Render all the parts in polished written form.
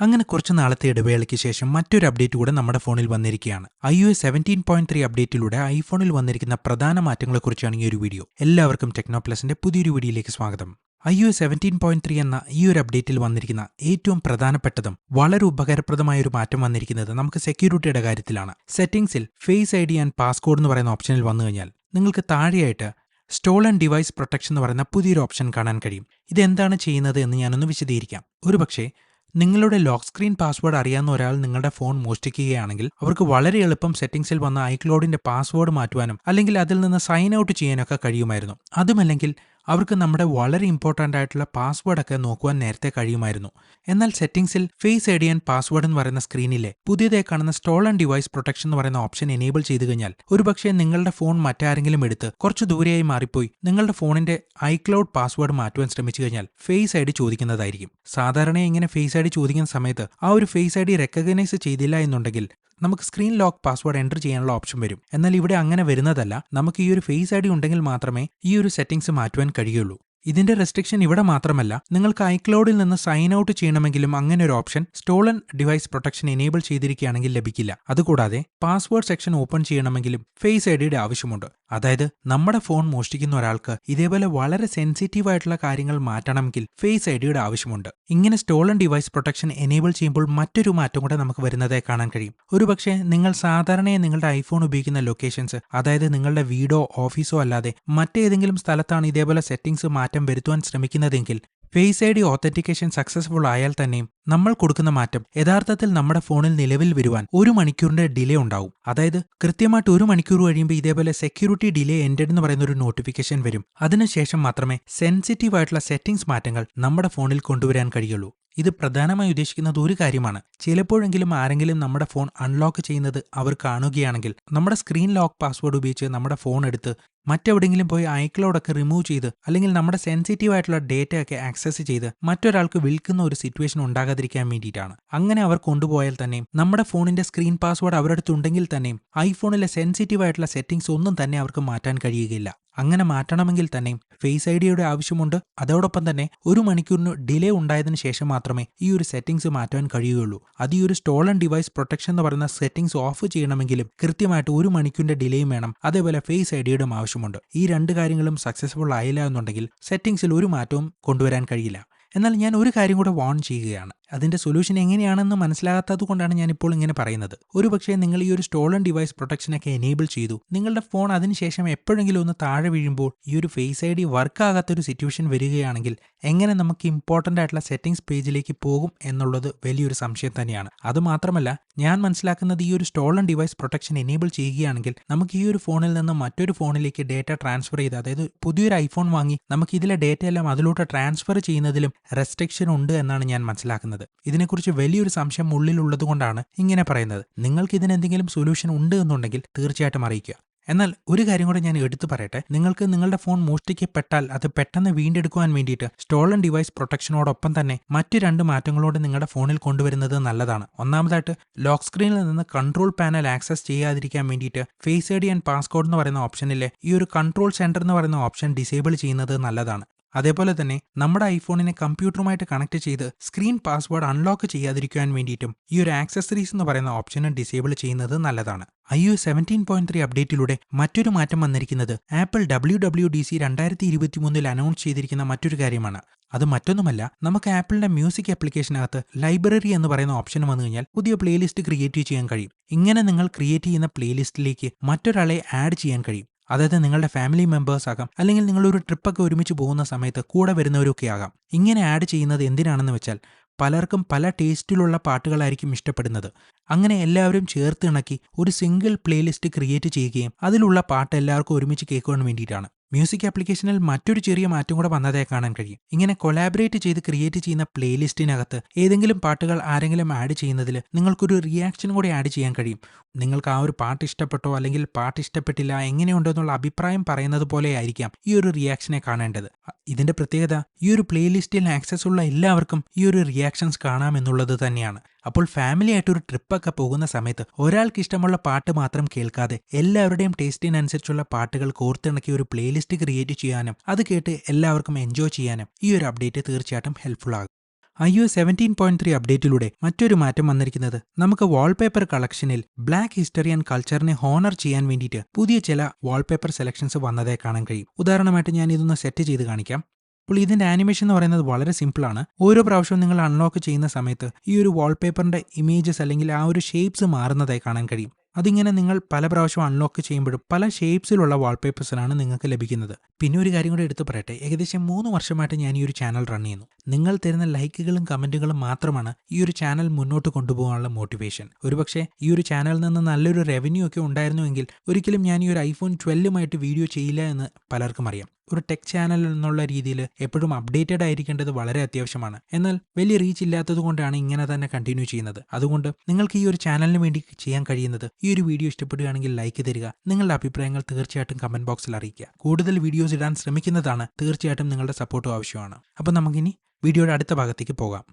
അങ്ങനെ കുറച്ച് നാളത്തെ ഇടവേളയ്ക്ക് ശേഷം മറ്റൊരു അപ്ഡേറ്റ് കൂടെ നമ്മുടെ ഫോണിൽ വന്നിരിക്കുകയാണ്. iOS 17.3 അപ്ഡേറ്റിലൂടെ ഐഫോണിൽ വന്നിരിക്കുന്ന പ്രധാന മാറ്റങ്ങളെക്കുറിച്ചാണ് ഈ ഒരു വീഡിയോ. എല്ലാവർക്കും ടെക്നോ പ്ലസിന്റെ പുതിയൊരു വീഡിയോയിലേക്ക് സ്വാഗതം. iOS 17.3 എന്ന ഈ ഒരു അപ്ഡേറ്റിൽ വന്നിരിക്കുന്ന ഏറ്റവും പ്രധാനപ്പെട്ടതും വളരെ ഉപകാരപ്രദമായ ഒരു മാറ്റം വന്നിരിക്കുന്നത് നമുക്ക് സെക്യൂരിറ്റിയുടെ കാര്യത്തിലാണ്. സെറ്റിംഗ്സിൽ face I D and passcode എന്ന് പറയുന്ന ഓപ്ഷനിൽ വന്നു കഴിഞ്ഞാൽ നിങ്ങൾക്ക് താഴെയായിട്ട് സ്റ്റോളൻ ഡിവൈസ് പ്രൊട്ടക്ഷൻ എന്ന് പറയുന്ന പുതിയൊരു ഓപ്ഷൻ കാണാൻ കഴിയും. ഇതെന്താണ് ചെയ്യുന്നത് എന്ന് ഞാനൊന്ന് വിശദീകരിക്കാം. ഒരുപക്ഷെ നിങ്ങളുടെ ലോക്ക് സ്ക്രീൻ പാസ്വേഡ് അറിയാവുന്ന ഒരാൾ നിങ്ങളുടെ ഫോൺ മോഷ്ടിക്കുകയാണെങ്കിൽ അവർക്ക് വളരെ എളുപ്പം സെറ്റിംഗ്സിൽ വന്ന ഐക്ലൗഡിന്റെ പാസ്വേഡ് മാറ്റുവാനും അല്ലെങ്കിൽ അതിൽ നിന്ന് സൈൻ ഔട്ട് ചെയ്യാനൊക്കെ കഴിയുമായിരുന്നു. അതുമല്ലെങ്കിൽ അവർക്ക് നമ്മുടെ വളരെ ഇമ്പോർട്ടൻ്റ് ആയിട്ടുള്ള പാസ്വേഡൊക്കെ നോക്കുവാൻ നേരത്തെ കഴിയുമായിരുന്നു. എന്നാൽ സെറ്റിംഗ്സിൽ face I D and password എന്ന് പറയുന്ന സ്ക്രീനിലെ പുതിയതായി കാണുന്ന സ്റ്റോളൻ ഡിവൈസ് പ്രൊട്ടക്ഷൻ എന്ന് പറയുന്ന ഓപ്ഷൻ എനേബിൾ ചെയ്തു കഴിഞ്ഞാൽ ഒരുപക്ഷെ നിങ്ങളുടെ ഫോൺ മറ്റാരെങ്കിലും എടുത്ത് കുറച്ച് ദൂരെയായി മാറിപ്പോയി നിങ്ങളുടെ ഫോണിന്റെ ഐക്ലൗഡ് പാസ്വേഡ് മാറ്റുവാൻ ശ്രമിച്ചു കഴിഞ്ഞാൽ ഫേസ് ഐ ഡി ചോദിക്കുന്നതായിരിക്കും. സാധാരണ ഇങ്ങനെ ഫേസ് ഐ ഡി ചോദിക്കുന്ന സമയത്ത് ആ ഒരു ഫേസ് ഐ ഡി റെക്കഗ്നൈസ് ചെയ്തില്ല എന്നുണ്ടെങ്കിൽ നമുക്ക് സ്ക്രീൻ ലോക്ക് പാസ്വേഡ് എൻ്റർ ചെയ്യാനുള്ള ഓപ്ഷൻ വരും. എന്നാൽ ഇവിടെ അങ്ങനെ വരുന്നതല്ല. നമുക്ക് ഈ ഒരു ഫേസ് ഐ ഡി ഉണ്ടെങ്കിൽ മാത്രമേ ഈ ഒരു സെറ്റിംഗ്സ് മാറ്റുവാൻ കഴിയുള്ളൂ. ഇതിന്റെ റെസ്ട്രിക്ഷൻ ഇവിടെ മാത്രമല്ല, നിങ്ങൾക്ക് ഐക്ലൗഡിൽ നിന്ന് സൈൻ ഔട്ട് ചെയ്യണമെങ്കിലും അങ്ങനെ ഒരു option stolen device protection enable ചെയ്തിരിക്കുകയാണെങ്കിൽ ലഭിക്കില്ല. അതുകൂടാതെ പാസ്വേഡ് സെക്ഷൻ ഓപ്പൺ ചെയ്യണമെങ്കിലും ഫേസ് ഐ ഡിയുടെ ആവശ്യമുണ്ട്. അതായത് നമ്മുടെ ഫോൺ മോഷ്ടിക്കുന്ന ഒരാൾക്ക് ഇതേപോലെ വളരെ സെൻസിറ്റീവ് ആയിട്ടുള്ള കാര്യങ്ങൾ മാറ്റണമെങ്കിൽ ഫേസ് ഐ ഡിയുടെ ആവശ്യമുണ്ട്. ഇങ്ങനെ സ്റ്റോളൻ ഡിവൈസ് പ്രൊട്ടക്ഷൻ എനേബിൾ ചെയ്യുമ്പോൾ മറ്റൊരു മാറ്റം കൂടെ നമുക്ക് വരുന്നതായി കാണാൻ കഴിയും. ഒരുപക്ഷെ നിങ്ങൾ സാധാരണയായി നിങ്ങളുടെ ഐഫോൺ ഉപയോഗിക്കുന്ന ലൊക്കേഷൻസ്, അതായത് നിങ്ങളുടെ വീടോ ഓഫീസോ അല്ലാതെ മറ്റേതെങ്കിലും സ്ഥലത്താണ് ഇതേപോലെ സെറ്റിംഗ്സ് മാറ്റം വരുത്തുവാൻ ശ്രമിക്കുന്നതെങ്കിൽ ഫേസ് ഐ ഡി ഓത്തന്റിക്കേഷൻ സക്സസ്ഫുൾ ആയാൽ തന്നെയും നമ്മൾ കൊടുക്കുന്ന മാറ്റം യഥാർത്ഥത്തിൽ നമ്മുടെ ഫോണിൽ നിലവിൽ വരുവാൻ 1 മണിക്കൂറിന്റെ ഡിലേ ഉണ്ടാവും. അതായത് കൃത്യമായിട്ട് 1 മണിക്കൂർ കഴിയുമ്പോൾ ഇതേപോലെ സെക്യൂരിറ്റി ഡിലേ എൻഡഡ് എന്ന് പറയുന്ന ഒരു നോട്ടിഫിക്കേഷൻ വരും. അതിനുശേഷം മാത്രമേ സെൻസിറ്റീവ് ആയിട്ടുള്ള സെറ്റിംഗ്സ് മാറ്റങ്ങൾ നമ്മുടെ ഫോണിൽ കൊണ്ടുവരാൻ കഴിയുള്ളൂ. ഇത് പ്രധാനമായി ഉദ്ദേശിക്കുന്നത് ഒരു കാര്യമാണ്. ചിലപ്പോഴെങ്കിലും ആരെങ്കിലും നമ്മുടെ ഫോൺ അൺലോക്ക് ചെയ്യുന്നത് അവർ കാണുകയാണെങ്കിൽ നമ്മുടെ സ്ക്രീൻ ലോക്ക് പാസ്വേഡ് ഉപയോഗിച്ച് നമ്മുടെ ഫോൺ എടുത്ത് മറ്റെവിടെയെങ്കിലും പോയി ഐക്ലൗഡൊക്കെ റിമൂവ് ചെയ്ത് അല്ലെങ്കിൽ നമ്മുടെ സെൻസിറ്റീവ് ആയിട്ടുള്ള ഡേറ്റയൊക്കെ ആക്സസ് ചെയ്ത് മറ്റൊരാൾക്ക് വിൽക്കുന്ന ഒരു സിറ്റുവേഷൻ ഉണ്ടാകാതിരിക്കാൻ വേണ്ടിയിട്ടാണ്. അങ്ങനെ അവർ കൊണ്ടുപോയാൽ തന്നെയും നമ്മുടെ ഫോണിന്റെ സ്ക്രീൻ പാസ്വേഡ് അവരുടെ അടുത്തുണ്ടെങ്കിൽ തന്നെയും ഐഫോണിലെ സെൻസിറ്റീവ് ആയിട്ടുള്ള സെറ്റിംഗ്സ് ഒന്നും തന്നെ അവർക്ക് മാറ്റാൻ കഴിയുകയില്ല. അങ്ങനെ മാറ്റണമെങ്കിൽ തന്നെയും ഫേസ് ഐ ഡിയുടെ ആവശ്യമുണ്ട്. അതോടൊപ്പം തന്നെ 1 മണിക്കൂറിന് ഡിലേ ഉണ്ടായതിനു ശേഷം മാത്രമേ ഈ ഒരു സെറ്റിംഗ്സ് മാറ്റാൻ കഴിയുകയുള്ളൂ. അത് ഈ ഒരു സ്റ്റോളൻ ഡിവൈസ് പ്രൊട്ടക്ഷൻ എന്ന് പറയുന്ന സെറ്റിംഗ്സ് ഓഫ് ചെയ്യണമെങ്കിലും കൃത്യമായിട്ട് 1 മണിക്കൂറിന്റെ ഡിലേയും വേണം. അതേപോലെ ഫേസ് ഐ ഡിയുടെ ആവശ്യമുണ്ട്. ഈ 2 കാര്യങ്ങളും സക്സസ്ഫുൾ ആയില്ല എന്നുണ്ടെങ്കിൽ സെറ്റിംഗ്സിൽ ഒരു മാറ്റവും കൊണ്ടുവരാൻ കഴിയില്ല. എന്നാൽ ഞാൻ ഒരു കാര്യം കൂടെ വാൺ ചെയ്യുകയാണ്. അതിന്റെ സൊല്യൂഷൻ എങ്ങനെയാണെന്ന് മനസ്സിലാകാത്തത് കൊണ്ടാണ് ഞാനിപ്പോൾ ഇങ്ങനെ പറയുന്നത്. ഒരുപക്ഷെ നിങ്ങൾ ഈ ഒരു സ്റ്റോളൻ ഡിവൈസ് പ്രൊട്ടക്ഷനൊക്കെ എനേബിൾ ചെയ്തു, നിങ്ങളുടെ ഫോൺ അതിനുശേഷം എപ്പോഴെങ്കിലും ഒന്ന് താഴെ വീഴുമ്പോൾ ഈ ഒരു ഫേസ് ഐ ഡി വർക്ക് ആകാത്തൊരു സിറ്റുവേഷൻ വരികയാണെങ്കിൽ എങ്ങനെ നമുക്ക് ഇമ്പോർട്ടൻ്റ് ആയിട്ടുള്ള സെറ്റിംഗ്സ് പേജിലേക്ക് പോകും എന്നുള്ളത് വലിയൊരു സംശയം തന്നെയാണ്. അതുമാത്രമല്ല, ഞാൻ മനസ്സിലാക്കുന്നത് ഈ ഒരു സ്റ്റോളൻ ഡിവൈസ് പ്രൊട്ടക്ഷൻ എനേബിൾ ചെയ്യുകയാണെങ്കിൽ നമുക്ക് ഈ ഒരു ഫോണിൽ നിന്ന് മറ്റൊരു ഫോണിലേക്ക് ഡേറ്റ ട്രാൻസ്ഫർ ചെയ്ത്, അതായത് പുതിയൊരു ഐഫോൺ വാങ്ങി നമുക്ക് ഇതിലെ ഡേറ്റ എല്ലാം അതിലോട്ട് ട്രാൻസ്ഫർ ചെയ്യുന്നതിലും റെസ്ട്രിക്ഷൻ ഉണ്ട് എന്നാണ് ഞാൻ മനസ്സിലാക്കുന്നത്. ഇതിനെക്കുറിച്ച് വലിയൊരു സംശയം ഉള്ളിലുള്ളത് കൊണ്ടാണ് ഇങ്ങനെ പറയുന്നത്. നിങ്ങൾക്ക് ഇതിനെന്തെങ്കിലും സൊല്യൂഷൻ ഉണ്ട് എന്നുണ്ടെങ്കിൽ തീർച്ചയായിട്ടും അറിയിക്കുക. എന്നാൽ ഒരു കാര്യം കൂടെ ഞാൻ എടുത്തു പറയട്ടെ. നിങ്ങൾക്ക് നിങ്ങളുടെ ഫോൺ മോഷ്ടിക്കപ്പെട്ടാൽ അത് പെട്ടെന്ന് വീണ്ടെടുക്കുവാൻ വേണ്ടിയിട്ട് സ്റ്റോളൻ ഡിവൈസ് പ്രൊട്ടക്ഷനോടൊപ്പം തന്നെ മറ്റു 2 മാറ്റങ്ങളോട് നിങ്ങളുടെ ഫോണിൽ കൊണ്ടുവരുന്നത് നല്ലതാണ്. ഒന്നാമതായിട്ട് ലോക്ക് സ്ക്രീനിൽ നിന്ന് കൺട്രോൾ പാനൽ ആക്സസ് ചെയ്യാതിരിക്കാൻ വേണ്ടിയിട്ട് Face I D and passcode എന്ന് പറയുന്ന ഓപ്ഷനിലെ ഈ ഒരു കൺട്രോൾ സെന്റർ എന്ന് പറയുന്ന ഓപ്ഷൻ ഡിസേബിൾ ചെയ്യുന്നത് നല്ലതാണ്. അതേപോലെ തന്നെ നമ്മുടെ ഐഫോണിനെ കമ്പ്യൂട്ടറുമായിട്ട് കണക്ട് ചെയ്ത് സ്ക്രീൻ പാസ്വേഡ് അൺലോക്ക് ചെയ്യാതിരിക്കുവാൻ വേണ്ടിയിട്ടും ഈ ഒരു ആക്സസറീസ് എന്ന് പറയുന്ന ഓപ്ഷന് ഡിസേബിൾ ചെയ്യുന്നത് നല്ലതാണ്. iOS 17.3 അപ്ഡേറ്റിലൂടെ മറ്റൊരു മാറ്റം വന്നിരിക്കുന്നത് ആപ്പിൾ WWDC 2023 അനൗൺസ് ചെയ്തിരിക്കുന്ന മറ്റൊരു കാര്യമാണ്. അത് മറ്റൊന്നുമല്ല, നമുക്ക് ആപ്പിളിന്റെ മ്യൂസിക് ആപ്ലിക്കേഷനകത്ത് ലൈബ്രറി എന്ന് പറയുന്ന ഓപ്ഷൻ വന്നു കഴിഞ്ഞാൽ പുതിയ പ്ലേലിസ്റ്റ് ക്രിയേറ്റ് ചെയ്യാൻ കഴിയും. ഇങ്ങനെ നിങ്ങൾ ക്രിയേറ്റ് ചെയ്യുന്ന പ്ലേലിസ്റ്റിലേക്ക് മറ്റൊരാളെ ആഡ് ചെയ്യാൻ കഴിയും. അതായത് നിങ്ങളുടെ ഫാമിലി മെമ്പേഴ്സ് ആകാം, അല്ലെങ്കിൽ നിങ്ങളൊരു ട്രിപ്പൊക്കെ ഒരുമിച്ച് പോകുന്ന സമയത്ത് കൂടെ വരുന്നവരൊക്കെ ആകാം. ഇങ്ങനെ ആഡ് ചെയ്യുന്നത് എന്തിനാണെന്ന് വെച്ചാൽ പലർക്കും പല ടേസ്റ്റിലുള്ള പാട്ടുകളായിരിക്കും ഇഷ്ടപ്പെടുന്നത്. അങ്ങനെ എല്ലാവരും ചേർത്തിണക്കി ഒരു സിംഗിൾ പ്ലേലിസ്റ്റ് ക്രിയേറ്റ് ചെയ്യുകയും അതിലുള്ള പാട്ട് എല്ലാവർക്കും ഒരുമിച്ച് കേൾക്കുവാൻ വേണ്ടിയിട്ടാണ്. മ്യൂസിക് ആപ്ലിക്കേഷനിൽ മറ്റൊരു ചെറിയ മാറ്റം കൂടെ വന്നതായി കാണാൻ കഴിയും. ഇങ്ങനെ കൊലാബറേറ്റ് ചെയ്ത് ക്രിയേറ്റ് ചെയ്യുന്ന പ്ലേലിസ്റ്റിനകത്ത് ഏതെങ്കിലും പാട്ടുകൾ ആരെങ്കിലും ആഡ് ചെയ്യുന്നതിൽ നിങ്ങൾക്കൊരു റിയാക്ഷൻ കൂടി ആഡ് ചെയ്യാൻ കഴിയും. നിങ്ങൾക്ക് ആ ഒരു പാട്ട് ഇഷ്ടപ്പെട്ടോ അല്ലെങ്കിൽ പാട്ട് ഇഷ്ടപ്പെട്ടില്ല എങ്ങനെയുണ്ടോ എന്നുള്ള അഭിപ്രായം പറയുന്നത് പോലെ ആയിരിക്കാം ഈ ഒരു റിയാക്ഷനെ കാണേണ്ടത്. ഇതിന്റെ പ്രത്യേകത ഈ ഒരു പ്ലേലിസ്റ്റിൽ ആക്സസ് ഉള്ള എല്ലാവർക്കും ഈ ഒരു റിയാക്ഷൻസ് കാണാമെന്നുള്ളത് തന്നെയാണ്. അപ്പോൾ ഫാമിലി ആയിട്ടൊരു ട്രിപ്പൊക്കെ പോകുന്ന സമയത്ത് ഒരാൾക്ക് ഇഷ്ടമുള്ള പാട്ട് മാത്രം കേൾക്കാതെ എല്ലാവരുടെയും ടേസ്റ്റിനനുസരിച്ചുള്ള പാട്ടുകൾ കോർത്തിണക്കി ഒരു പ്ലേലിസ്റ്റ് ക്രിയേറ്റ് ചെയ്യാനും അത് കേട്ട് എല്ലാവർക്കും എൻജോയ് ചെയ്യാനും ഈ ഒരു അപ്ഡേറ്റ് തീർച്ചയായിട്ടും ഹെൽപ്ഫുൾ ആകും. iOS 17.3 അപ്ഡേറ്റിലൂടെ മറ്റൊരു മാറ്റം വന്നിരിക്കുന്നത് നമുക്ക് വാൾപേപ്പർ കളക്ഷനിൽ ബ്ലാക്ക് ഹിസ്റ്ററി ആൻഡ് കൾച്ചറിനെ ഹോണർ ചെയ്യാൻ വേണ്ടിയിട്ട് പുതിയ ചില വാൾപേപ്പർ സെലക്ഷൻസ് വന്നതായി കാണാൻ കഴിയും. ഉദാഹരണമായിട്ട് ഞാൻ ഇതൊന്ന് സെറ്റ് ചെയ്ത് കാണിക്കാം. അപ്പോൾ ഇതിൻ്റെ ആനിമേഷൻ എന്ന് പറയുന്നത് വളരെ സിമ്പിളാണ്. ഓരോ പ്രാവശ്യവും നിങ്ങൾ അൺലോക്ക് ചെയ്യുന്ന സമയത്ത് ഈ ഒരു വാൾപേപ്പറിൻ്റെ ഇമേജസ് അല്ലെങ്കിൽ ആ ഒരു ഷേപ്സ് മാറുന്നതായി കാണാൻ കഴിയും. അതിങ്ങനെ നിങ്ങൾ പല പ്രാവശ്യം അൺലോക്ക് ചെയ്യുമ്പോഴും പല ഷേപ്സിലുള്ള വാൾപേപ്പേഴ്സിനാണ് നിങ്ങൾക്ക് ലഭിക്കുന്നത്. പിന്നെ ഒരു കാര്യം കൂടെ എടുത്തു പറയട്ടെ, ഏകദേശം 3 വർഷമായിട്ട് ഞാൻ ഈ ഒരു ചാനൽ റൺ ചെയ്യുന്നു. നിങ്ങൾ തരുന്ന ലൈക്കുകളും കമൻറ്റുകളും മാത്രമാണ് ഈ ഒരു ചാനൽ മുന്നോട്ട് കൊണ്ടുപോകാനുള്ള മോട്ടിവേഷൻ. ഒരുപക്ഷെ ഈ ഒരു ചാനലിൽ നിന്ന് നല്ലൊരു റവന്യൂ ഒക്കെ ഉണ്ടായിരുന്നുവെങ്കിൽ ഒരിക്കലും ഞാൻ ഈ ഒരു iPhone 12 വീഡിയോ ചെയ്യില്ല എന്ന് പലർക്കും അറിയാം. ഒരു ടെക് ചാനൽ എന്നുള്ള രീതിയിൽ എപ്പോഴും അപ്ഡേറ്റഡ് ആയിരിക്കേണ്ടത് വളരെ അത്യാവശ്യമാണ്. എന്നാൽ വലിയ റീച്ച് ഇല്ലാത്തത് കൊണ്ടാണ് ഇങ്ങനെ തന്നെ കണ്ടിന്യൂ ചെയ്യുന്നത്. അതുകൊണ്ട് നിങ്ങൾക്ക് ഈ ഒരു ചാനലിന് വേണ്ടി ചെയ്യാൻ കഴിയുന്നത് ഈ ഒരു വീഡിയോ ഇഷ്ടപ്പെടുകയാണെങ്കിൽ ലൈക്ക് തരിക, നിങ്ങളുടെ അഭിപ്രായങ്ങൾ തീർച്ചയായിട്ടും കമന്റ് ബോക്സിൽ അറിയിക്കുക. കൂടുതൽ വീഡിയോസ് ഇടാൻ ശ്രമിക്കുന്നതാണ്, തീർച്ചയായിട്ടും നിങ്ങളുടെ സപ്പോർട്ടും ആവശ്യമാണ്. അപ്പോൾ നമുക്കിനി വീഡിയോയുടെ അടുത്ത ഭാഗത്തേക്ക് പോകാം.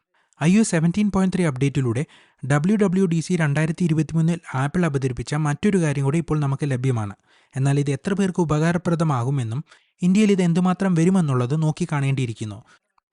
iOS 17.3 അപ്ഡേറ്റിലൂടെ WWDC 2023 ആപ്പിൾ അവതരിപ്പിച്ച മറ്റൊരു കാര്യം കൂടി ഇപ്പോൾ നമുക്ക് ലഭ്യമാണ്. എന്നാൽ ഇത് എത്ര പേർക്ക് ഉപകാരപ്രദമാകുമെന്നും ഇന്ത്യയിൽ ഇത് എന്തുമാത്രം വരുമെന്നുള്ളത് നോക്കിക്കാണേണ്ടിയിരിക്കുന്നു.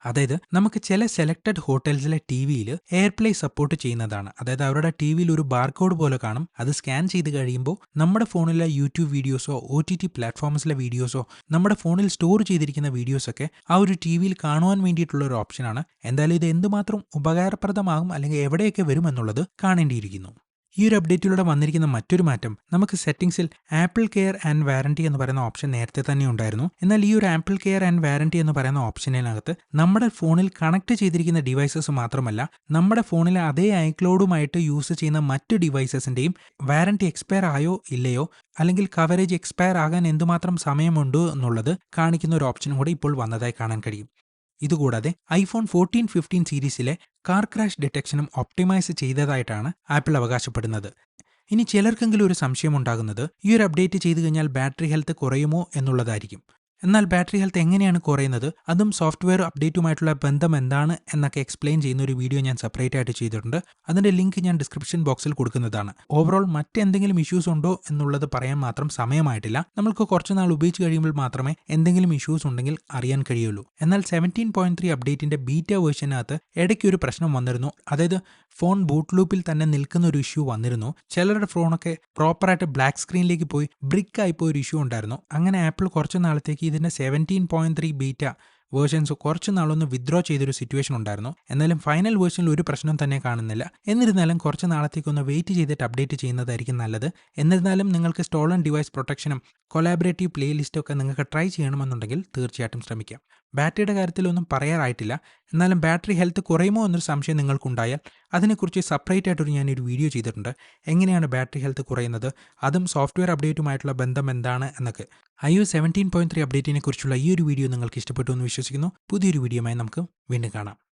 അതായത് നമുക്ക് ചില സെലക്റ്റഡ് ഹോട്ടൽസിലെ TV-യിൽ എയർപ്ലേ സപ്പോർട്ട് ചെയ്യുന്നതാണ്. അതായത് അവരുടെ TV-യിൽ ഒരു ബാർകോഡ് പോലെ കാണും. അത് സ്കാൻ ചെയ്ത് കഴിയുമ്പോൾ നമ്മുടെ ഫോണിലെ യൂട്യൂബ് വീഡിയോസോ OTT പ്ലാറ്റ്ഫോംസിലെ വീഡിയോസോ നമ്മുടെ ഫോണിൽ സ്റ്റോർ ചെയ്തിരിക്കുന്ന വീഡിയോസൊക്കെ ആ ഒരു TV-യിൽ കാണുവാൻ വേണ്ടിയിട്ടുള്ള ഒരു ഓപ്ഷനാണ്. എന്തായാലും ഇത് എന്തുമാത്രം ഉപകാരപ്രദമാകും അല്ലെങ്കിൽ എവിടെയൊക്കെ വരുമെന്നുള്ളത് കാണേണ്ടിയിരിക്കുന്നു. ഈ ഒരു അപ്ഡേറ്റിലൂടെ വന്നിരിക്കുന്ന മറ്റൊരു മാറ്റം, നമുക്ക് സെറ്റിംഗ്സിൽ ആപ്പിൾ കെയർ ആൻഡ് വാറന്റി എന്ന് പറയുന്ന ഓപ്ഷൻ നേരത്തെ തന്നെ ഉണ്ടായിരുന്നു. എന്നാൽ ഈ ഒരു ആപ്പിൾ കെയർ ആൻഡ് വാറന്റി എന്ന് പറയുന്ന ഓപ്ഷനിനകത്ത് നമ്മുടെ ഫോണിൽ കണക്ട് ചെയ്തിരിക്കുന്ന ഡിവൈസസ് മാത്രമല്ല, നമ്മുടെ ഫോണിലെ അതേ ഐക്ലൗഡുമായിട്ട് യൂസ് ചെയ്യുന്ന മറ്റ് ഡിവൈസസിൻ്റെയും വാറന്റി എക്സ്പയർ ആയോ ഇല്ലയോ അല്ലെങ്കിൽ കവറേജ് എക്സ്പയർ ആകാൻ എന്തുമാത്രം സമയമുണ്ടോ എന്നുള്ളത് കാണിക്കുന്ന ഒരു ഓപ്ഷനും കൂടി ഇപ്പോൾ വന്നതായി കാണാൻ കഴിയും. ഇതുകൂടാതെ iPhone 14, 15 സീരീസിലെ കാർ ക്രാഷ് ഡിറ്റക്ഷനും ഒപ്റ്റിമൈസ് ചെയ്തതായിട്ടാണ് ആപ്പിൾ അവകാശപ്പെടുന്നത്. ഇനി ചിലർക്കെങ്കിലും ഒരു സംശയം ഉണ്ടാകുന്നത് ഈ ഒരു അപ്ഡേറ്റ് ചെയ്തു കഴിഞ്ഞാൽ ബാറ്ററി ഹെൽത്ത് കുറയുമോ എന്നുള്ളതായിരിക്കും. എന്നാൽ ബാറ്ററി ഹെൽത്ത് എങ്ങനെയാണ് കുറയുന്നത്, അതും സോഫ്റ്റ്വെയർ അപ്ഡേറ്റുമായിട്ടുള്ള ബന്ധം എന്താണ് എന്നൊക്കെ എക്സ്പ്ലെയിൻ ചെയ്യുന്ന ഒരു വീഡിയോ ഞാൻ സെപ്പറേറ്റ് ആയിട്ട് ചെയ്തിട്ടുണ്ട്. അതിൻ്റെ ലിങ്ക് ഞാൻ ഡിസ്ക്രിപ്ഷൻ ബോക്സിൽ കൊടുക്കുന്നതാണ്. ഓവറോൾ മറ്റെന്തെങ്കിലും ഇഷ്യൂസ് ഉണ്ടോ എന്നുള്ളത് പറയാൻ മാത്രം സമയമായിട്ടില്ല. നമുക്ക് കുറച്ച് നാൾ ഉപയോഗിച്ച് കഴിയുമ്പോൾ മാത്രമേ എന്തെങ്കിലും ഇഷ്യൂസ് ഉണ്ടെങ്കിൽ അറിയാൻ കഴിയുള്ളൂ. എന്നാൽ 17.3 അപ്ഡേറ്റിൻ്റെ ബീറ്റ വേർഷനകത്ത് ഇടയ്ക്ക് ഒരു പ്രശ്നം വന്നിരുന്നു. അതായത് ഫോൺ ബൂട്ട് ലൂപ്പിൽ തന്നെ നിൽക്കുന്ന ഒരു ഇഷ്യൂ വന്നിരുന്നു. ചിലരുടെ ഫോണൊക്കെ പ്രോപ്പറായിട്ട് ബ്ലാക്ക് സ്ക്രീനിലേക്ക് പോയി ബ്രിക്ക് ആയിപ്പോയി ഒരു ഇഷ്യൂ ഉണ്ടായിരുന്നു. അങ്ങനെ ആപ്പിൾ കുറച്ച് നാളത്തേക്ക് ഇതിൻ്റെ 17.3 ബീറ്റ വേർഷൻസ് കുറച്ച് നാളൊന്ന് വിത്ഡ്രോ ചെയ്തൊരു സിറ്റുവേഷൻ ഉണ്ടായിരുന്നു. എന്നാലും ഫൈനൽ വേർഷനിൽ ഒരു പ്രശ്നം തന്നെ കാണുന്നില്ല. എന്നിരുന്നാലും കുറച്ച് നാളത്തേക്കൊന്ന് വെയിറ്റ് ചെയ്തിട്ട് അപ്ഡേറ്റ് ചെയ്യുന്നതായിരിക്കും നല്ലത്. എന്നിരുന്നാലും നിങ്ങൾക്ക് സ്റ്റോളൺ ഡിവൈസ് പ്രൊട്ടക്ഷനും കൊളാബറേറ്റീവ് പ്ലേലിസ്റ്റും ഒക്കെ നിങ്ങൾക്ക് ട്രൈ ചെയ്യണമെന്നുണ്ടെങ്കിൽ തീർച്ചയായിട്ടും ശ്രമിക്കാം. ബാറ്ററിയുടെ കാര്യത്തിലൊന്നും പറയാറായിട്ടില്ല. എന്നാലും ബാറ്ററി ഹെൽത്ത് കുറയുമോ എന്നൊരു സംശയം നിങ്ങൾക്കുണ്ടായാൽ അതിനെക്കുറിച്ച് സെപ്പറേറ്റ് ആയിട്ടൊരു ഞാനൊരു വീഡിയോ ചെയ്തിട്ടുണ്ട്. എങ്ങനെയാണ് ബാറ്ററി ഹെൽത്ത് കുറയുന്നത്, അതും സോഫ്റ്റ്വെയർ അപ്ഡേറ്റുമായിട്ടുള്ള ബന്ധം എന്താണ് എന്നൊക്കെ. iOS 17.3 അപ്ഡേറ്റിനെ കുറിച്ചുള്ള ഈ ഒരു വീഡിയോ നിങ്ങൾക്ക് ഇഷ്ടപ്പെട്ടു എന്ന് വിശ്വസിക്കുന്നു. പുതിയൊരു വീഡിയോയുമായി നമുക്ക് വീണ്ടും കാണാം.